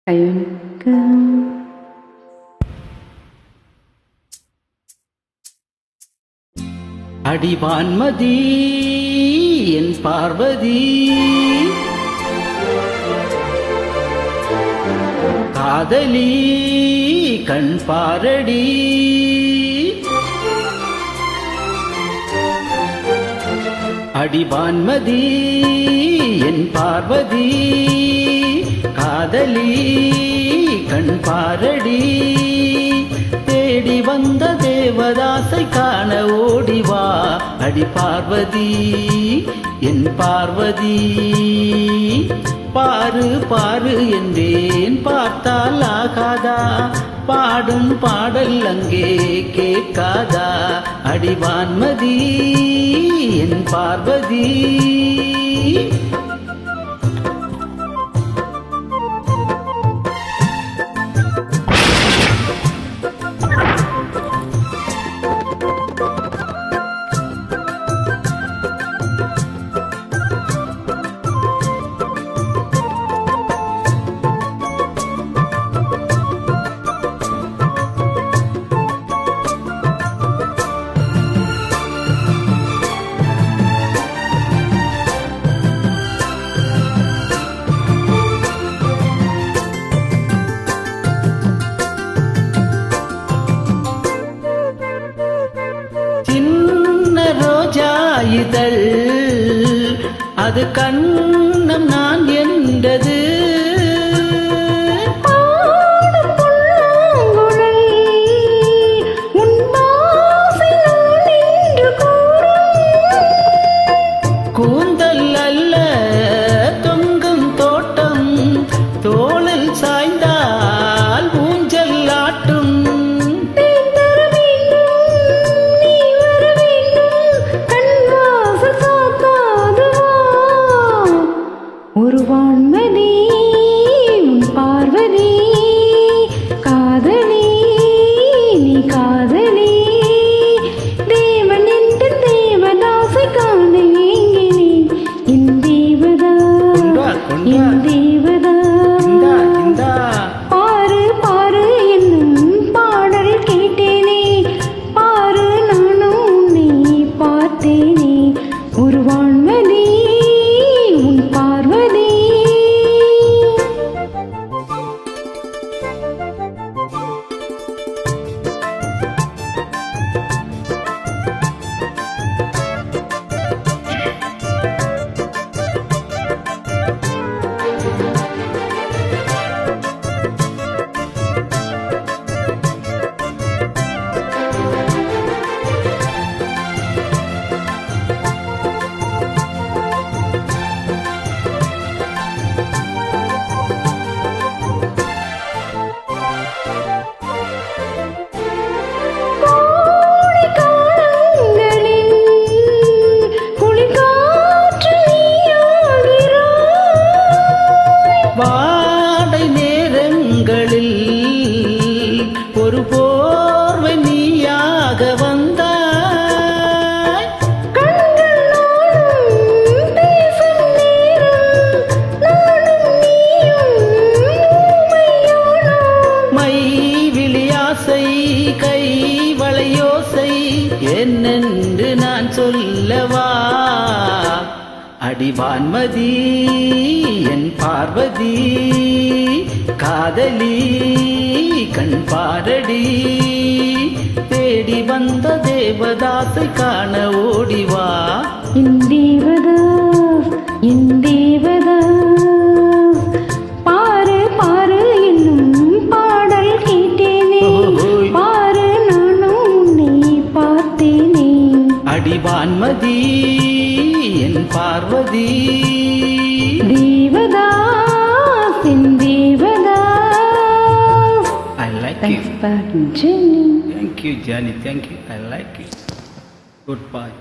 வணக்கம். அடிவான்மதி என் பார்வதி, காதலி கண் பாரடி, அடிவான்மதி என் பார்வதி, காதலி கண் பாரடி, தேடி வந்த தேவதாசை காண ஓடிவா அடி பார்வதி என் பார்வதி. பாரு பாரு என்றேன் பார்த்தால் ஆகாதா, பாடும் பாடல் அங்கே கேட்காதா, அடிவான்மதி என் பார்வதி. இதழ் அது கண்ணம் நான் என்றது, கூந்தல் அல்ல தொங்கும் தோட்டம், தோளில் சாய்ந்தால் ஊஞ்சல் ஆட்டும், ஒரு வான்மதி உன் பார்வதி, காதலி நீ காதலி, தேவன் என்று தேவதாசை காண ஏங்கினேன், என் தேவதா என் தேவதா. பாரு பாரு என்னும் பாடல் கேட்டேனே, பாரு நானும் உன்னை பார்த்தேனே, ஒரு வான்மதி உன் பார்வதி. வாடை நேரங்களில் ஒரு போர்வை நீயாக வந்தாய், மை விழியாசை கை வளையோசை என்னென்று நான் சொல்லவா, அடிவான்மதி என் பார்வதி, காதலி கண் பாரடி, தேடி வந்த தேவதாசை காண ஓடிவா என் தேவதா என் தேவதா. பாரு பாரு என்னும் பாடல் கேட்டேனே, பாரு நானும் உன்னை பார்த்தேனே, அடிவான்மதி என் பார்வதி. தேவதாஸ் என் Devadas. I like Thanks you. for joining. Thank you, Jani. Thank you. I like you. Goodbye.